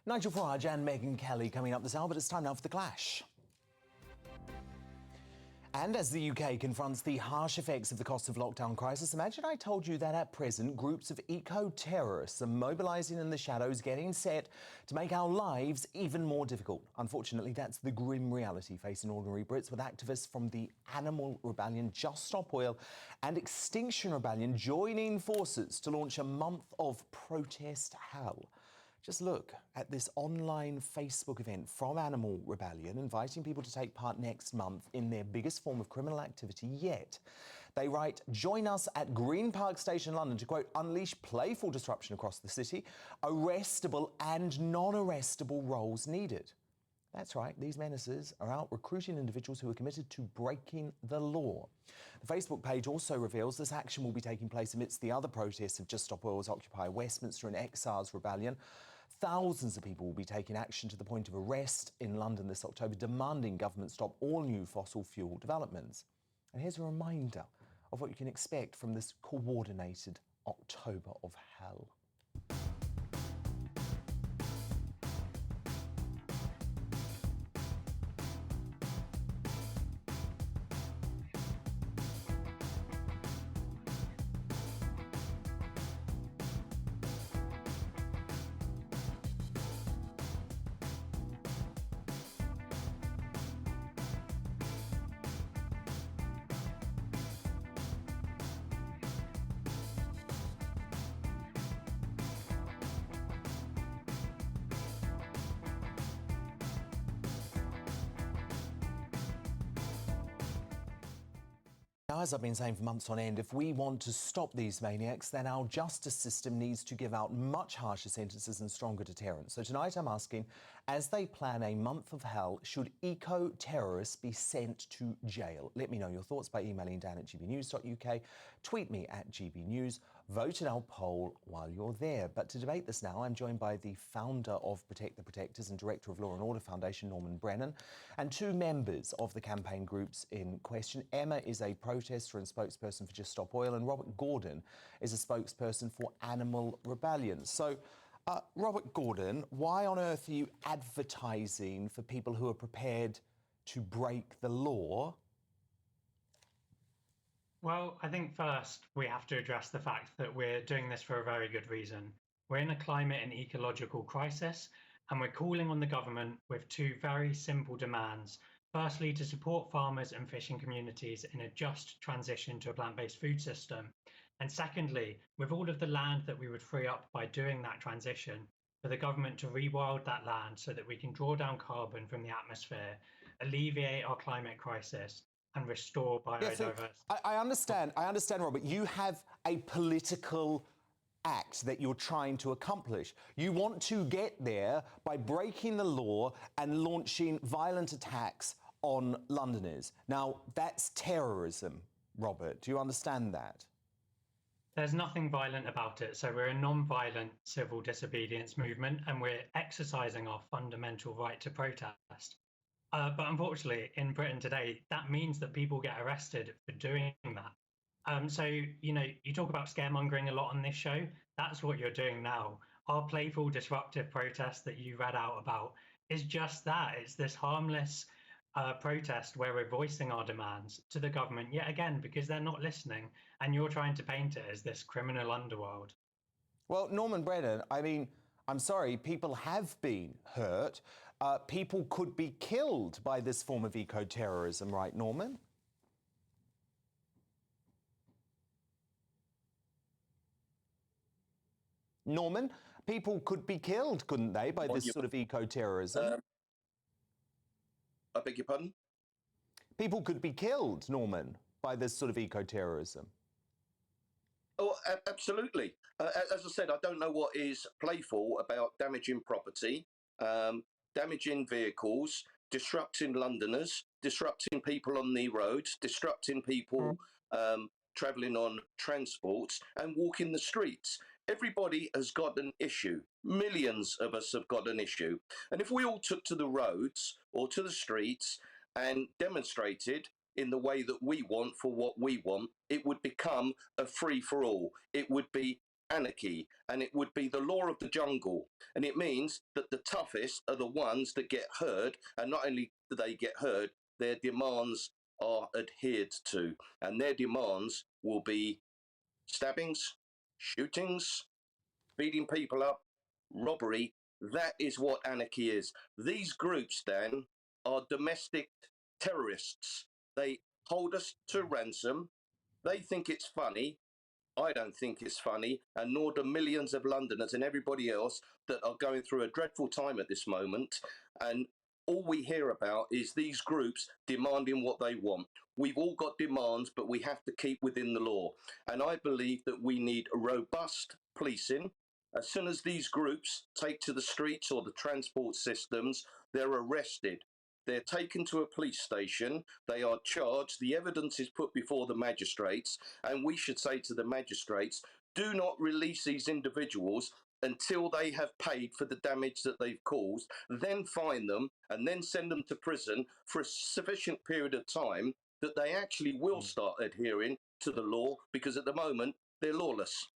Nigel Farage and Megyn Kelly coming up this hour, but it's time now for The Clash. And as the UK confronts the harsh effects of the cost of lockdown crisis, imagine I told you that at present groups of eco-terrorists are mobilising in the shadows, getting set to make our lives even more difficult. Unfortunately, that's the grim reality facing ordinary Brits, with activists from the Animal Rebellion, Just Stop Oil and Extinction Rebellion joining forces to launch a month of protest hell. Just look at this online Facebook event from Animal Rebellion, inviting people to take part next month in their biggest form of criminal activity yet. They write, "Join us at Green Park Station, London, to, quote, unleash playful disruption across the city. Arrestable and non-arrestable roles needed." That's right, these menaces are out recruiting individuals who are committed to breaking the law. The Facebook page also reveals this action will be taking place amidst the other protests of Just Stop Oil's Occupy Westminster and Exiles Rebellion. Thousands of people will be taking action to the point of arrest in London this October, demanding government stop all new fossil fuel developments. And here's a reminder of what you can expect from this coordinated October of hell. Now, as I've been saying for months on end, if we want to stop these maniacs, then our justice system needs to give out much harsher sentences and stronger deterrents. So tonight I'm asking, as they plan a month of hell, should eco-terrorists be sent to jail? Let me know your thoughts by emailing dan@gbnews.uk, tweet me at gbnews, vote in our poll while you're there. But to debate this now, I'm joined by the founder of Protect the Protectors and Director of Law and Order Foundation, Norman Brennan, and two members of the campaign groups in question. Emma is a protester and spokesperson for Just Stop Oil, and Robert Gordon is a spokesperson for Animal Rebellion. So, Robert Gordon, why on earth are you advertising for people who are prepared to break the law? Well, I think first we have to address the fact that we're doing this for a very good reason. We're in a climate and ecological crisis, and we're calling on the government with two very simple demands. Firstly, to support farmers and fishing communities in a just transition to a plant-based food system. And secondly, with all of the land that we would free up by doing that transition, for the government to rewild that land so that we can draw down carbon from the atmosphere, alleviate our climate crisis, and restore biodiversity. I understand, Robert. You have a political act that you're trying to accomplish. You want to get there by breaking the law and launching violent attacks on Londoners. Now, that's terrorism, Robert. Do you understand that? There's nothing violent about it. So we're a non-violent civil disobedience movement, and we're exercising our fundamental right to protest. But unfortunately, in Britain today, that means that people get arrested for doing that. So, you talk about scaremongering a lot on this show. That's what you're doing now. Our playful, disruptive protest that you read out about is just that. It's this harmless protest where we're voicing our demands to the government, yet again, because they're not listening, and you're trying to paint it as this criminal underworld. Well, Norman Brennan, I mean, I'm sorry, people have been hurt. People could be killed by this form of eco-terrorism, right, Norman? Norman, people could be killed, couldn't they, by this sort of eco-terrorism? I beg your pardon? People could be killed, Norman, by this sort of eco-terrorism. Oh, absolutely. As I said, I don't know what is playful about damaging property, damaging vehicles, disrupting Londoners, disrupting people on the roads, disrupting people travelling on transports and walking the streets. Everybody has got an issue. Millions of us have got an issue. And if we all took to the roads or to the streets and demonstrated in the way that we want for what we want, it would become a free-for-all. It would be anarchy, and it would be the law of the jungle. And it means that the toughest are the ones that get heard, and not only do they get heard, their demands are adhered to, and their demands will be stabbings, shootings, beating people up, robbery. That is what anarchy is. These groups, Dan, are domestic terrorists. They hold us to ransom. They think it's funny. I don't think it's funny, and nor do millions of Londoners and everybody else that are going through a dreadful time at this moment. And all we hear about is these groups demanding what they want. We've all got demands, but we have to keep within the law. And I believe that we need a robust policing. As soon as these groups take to the streets or the transport systems, they're arrested. They're taken to a police station, they are charged, the evidence is put before the magistrates, and we should say to the magistrates, do not release these individuals until they have paid for the damage that they've caused, then fine them, and then send them to prison for a sufficient period of time that they actually will start adhering to the law, because at the moment, they're lawless.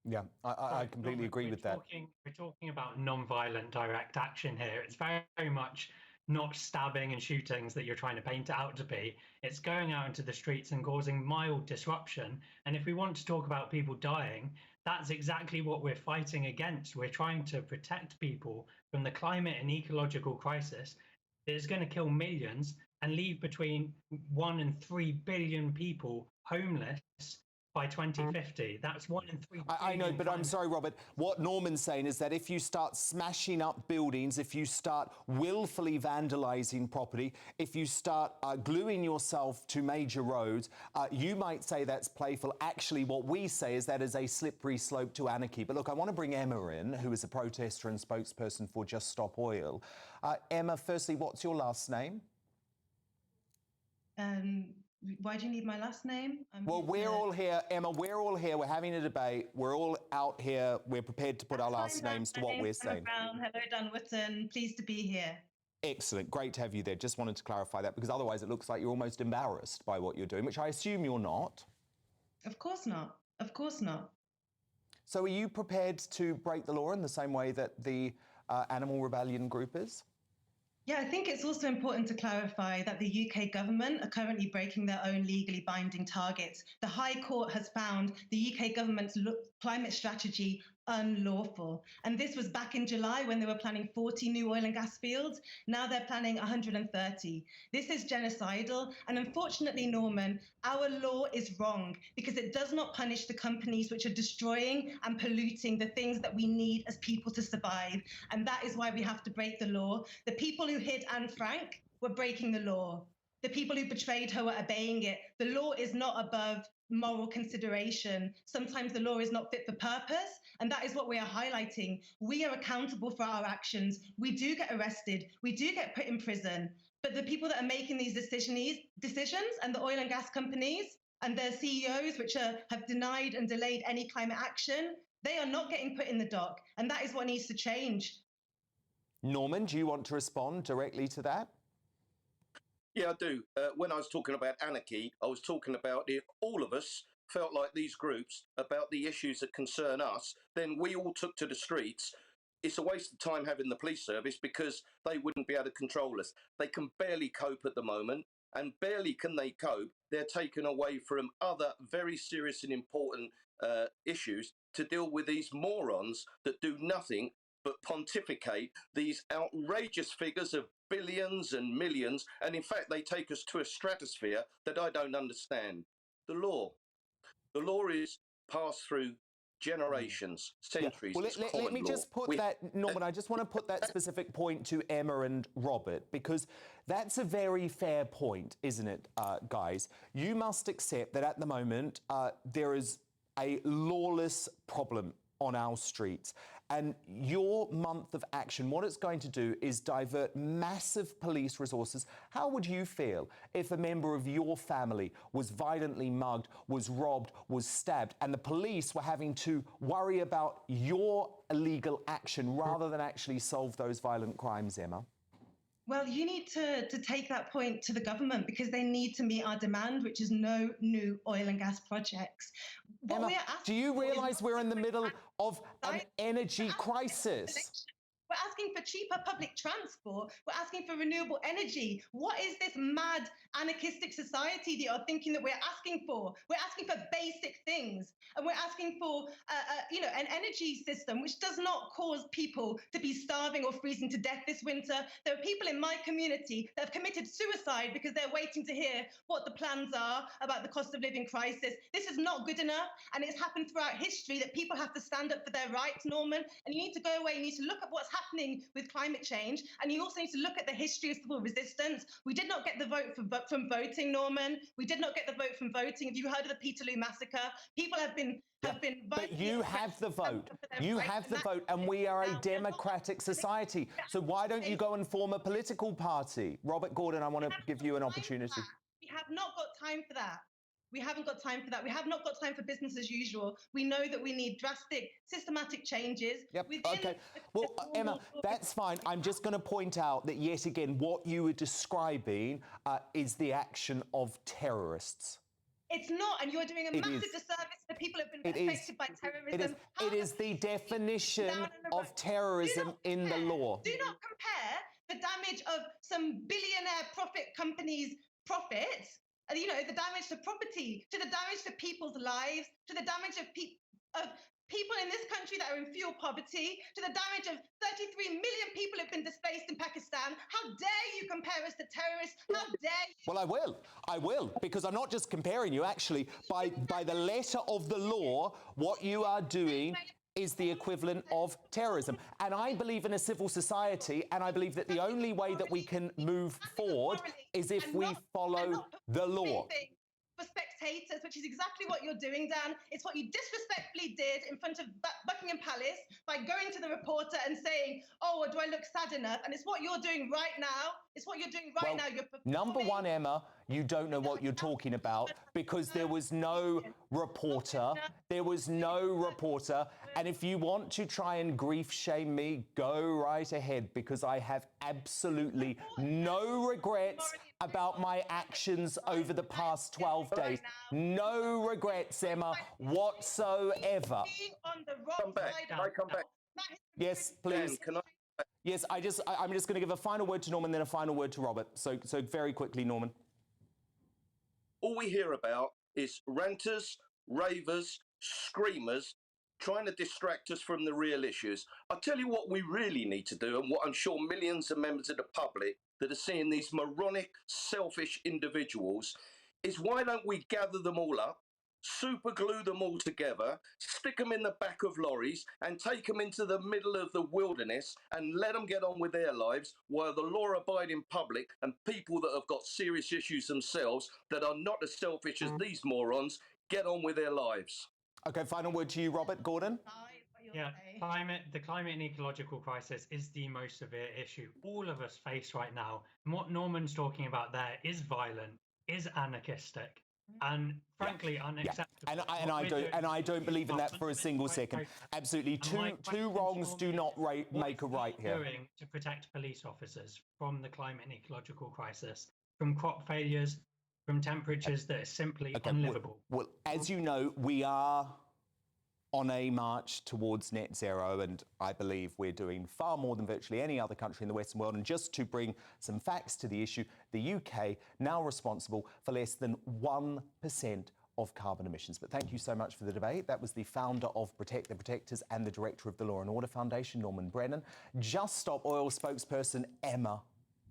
Yeah, I completely agree with that. We're talking about non-violent direct action here. It's very much not stabbing and shootings that you're trying to paint it out to be. It's going out into the streets and causing mild disruption. And if we want to talk about people dying, that's exactly what we're fighting against. We're trying to protect people from the climate and ecological crisis that is going to kill millions and leave between 1 and 3 billion people homeless by 2050. That's 1 in 3 billion. I know, but I'm sorry, Robert. What Norman's saying is that if you start smashing up buildings, if you start willfully vandalising property, if you start gluing yourself to major roads, you might say that's playful. Actually, what we say is that is a slippery slope to anarchy. But look, I want to bring Emma in, who is a protester and spokesperson for Just Stop Oil. Emma, firstly, what's your last name? Why do you need my last name? Well, we're all here, Emma, we're all here. We're having a debate. We're all out here. We're prepared to put our last names to what we're saying. Hello, Dan Wootton. Pleased to be here. Excellent. Great to have you there. Just wanted to clarify that, because otherwise it looks like you're almost embarrassed by what you're doing, which I assume you're not. Of course not. Of course not. So are you prepared to break the law in the same way that the Animal Rebellion group is? Yeah, I think it's also important to clarify that the UK government are currently breaking their own legally binding targets. The High Court has found the UK government's climate strategy unlawful. And this was back in July when they were planning 40 new oil and gas fields. Now they're planning 130. This is genocidal. And unfortunately, Norman, our law is wrong because it does not punish the companies which are destroying and polluting the things that we need as people to survive. And that is why we have to break the law. The people who hid Anne Frank were breaking the law. The people who betrayed her were obeying it. The law is not above moral consideration. Sometimes the law is not fit for purpose, and that is what we are highlighting. We are accountable for our actions. We do get arrested. We do get put in prison. But the people that are making these decisions and the oil and gas companies and their CEOs, which have denied and delayed any climate action, they are not getting put in the dock. And that is what needs to change. Norman, do you want to respond directly to that? Yeah, I do. When I was talking about anarchy, I was talking about if all of us felt like these groups about the issues that concern us, then we all took to the streets. It's a waste of time having the police service because they wouldn't be able to control us. They can barely cope at the moment, and barely can they cope. They're taken away from other very serious and important issues to deal with these morons that do nothing but pontificate these outrageous figures of billions and millions, and in fact they take us to a stratosphere that I don't understand. The law is passed through generations, centuries. Yeah. Well, let me just put that, Norman, I just want to put that specific point to Emma and Robert, because that's a very fair point, isn't it, guys? You must accept that at the moment there is a lawless problem on our streets. And your month of action, what it's going to do is divert massive police resources. How would you feel if a member of your family was violently mugged, was robbed, was stabbed, and the police were having to worry about your illegal action rather than actually solve those violent crimes, Emma? Well, you need to take that point to the government because they need to meet our demand, which is no new oil and gas projects. What Emma, we are asking do you for is realise not we're in the middle of an right? energy crisis? We're asking for cheaper public transport. We're asking for renewable energy. What is this mad anarchistic society that you're thinking that we're asking for? We're asking for basic things, and we're asking for, an energy system which does not cause people to be starving or freezing to death this winter. There are people in my community that have committed suicide because they're waiting to hear what the plans are about the cost of living crisis. This is not good enough, and it's happened throughout history that people have to stand up for their rights, Norman. And you need to go away. You need to look at what's happening with climate change, and you also need to look at the history of civil resistance. We did not get the vote from voting, Norman. We did not get the vote from voting. Have you heard of the Peterloo massacre? People have been But you have the vote. You have the vote, and we are a democratic society. So why don't you go and form a political party? Robert Gordon, I want to give you an opportunity. We have not got time for that. We haven't got time for that. We have not got time for business as usual. We know that we need drastic, systematic changes. Yep. Okay. Well, Emma, that's fine. I'm just going to point out that yet again, what you were describing is the action of terrorists. It's not, and you are doing a massive disservice to people who have been affected by terrorism. It is the definition of terrorism in the law. Do not compare the damage of some billionaire profit companies' profits, the damage to property, to the damage to people's lives, to the damage of people in this country that are in fuel poverty, to the damage of 33 million people who've been displaced in Pakistan. How dare you compare us to terrorists? How dare you? Well, I will, because I'm not just comparing you. Actually, by the letter of the law, what you are doing is the equivalent of terrorism. And I believe in a civil society, and I believe that the only way that we can move forward is if we follow the law. For spectators, which is exactly what you're doing, Dan. It's what you disrespectfully did in front of Buckingham Palace by going to the reporter and saying, "Oh, do I look sad enough?" And it's what you're doing right now. It's what you're doing right now. You're number one, Emma, you don't know what you're talking about, because there was no reporter. There was no reporter. And if you want to try and grief shame me, go right ahead, because I have absolutely no regrets about my actions over the past 12 days. No regrets, Emma, whatsoever. Come back. Can I come back? Yes, please. Dan, can I? Yes, I'm just going to give a final word to Norman, then a final word to Robert. So very quickly, Norman. All we hear about is ranters, ravers, screamers, trying to distract us from the real issues. I'll tell you what we really need to do, and what I'm sure millions of members of the public that are seeing these moronic, selfish individuals, is why don't we gather them all up, super glue them all together, stick them in the back of lorries and take them into the middle of the wilderness and let them get on with their lives, while the law-abiding public and people that have got serious issues themselves that are not as selfish as these morons get on with their lives. Okay, final word to you, Robert Gordon. Yeah, the climate and ecological crisis is the most severe issue all of us face right now. And what Norman's talking about there is violent, is anarchistic, and frankly unacceptable. And I don't believe in that for a single second. Absolutely, two wrongs do not make a right here. Doing to protect police officers from the climate and ecological crisis, from crop failures, from temperatures that are simply unlivable. Well, as you know, we are on a march towards net zero, and I believe we're doing far more than virtually any other country in the Western world. And just to bring some facts to the issue, the UK now responsible for less than 1% of carbon emissions. But thank you so much for the debate. That was the founder of Protect the Protectors and the director of the Law and Order Foundation, Norman Brennan. Just Stop Oil spokesperson Emma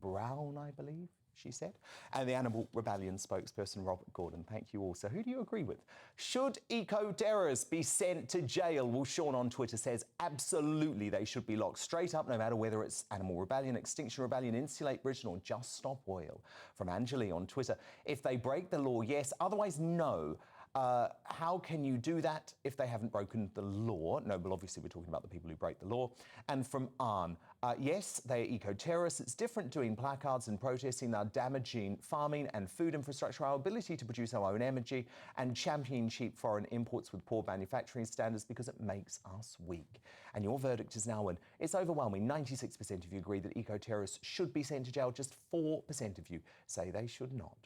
Brown, I believe she said, and the Animal Rebellion spokesperson Robert Gordon. Thank you all. So who do you agree with? Should eco-terrorists be sent to jail? Well, Sean on Twitter says absolutely they should be locked straight up, no matter whether it's Animal Rebellion, Extinction Rebellion, Insulate Britain or Just Stop Oil. From Angeli on Twitter, if they break the law, yes, otherwise no. How can you do that if they haven't broken the law? No, well, obviously we're talking about the people who break the law. And from Arn, yes, they are eco-terrorists. It's different doing placards and protesting. They're damaging farming and food infrastructure, our ability to produce our own energy, and championing cheap foreign imports with poor manufacturing standards because it makes us weak. And your verdict is now in. It's overwhelming. 96% of you agree that eco-terrorists should be sent to jail. Just 4% of you say they should not.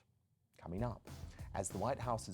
Coming up, as the White House is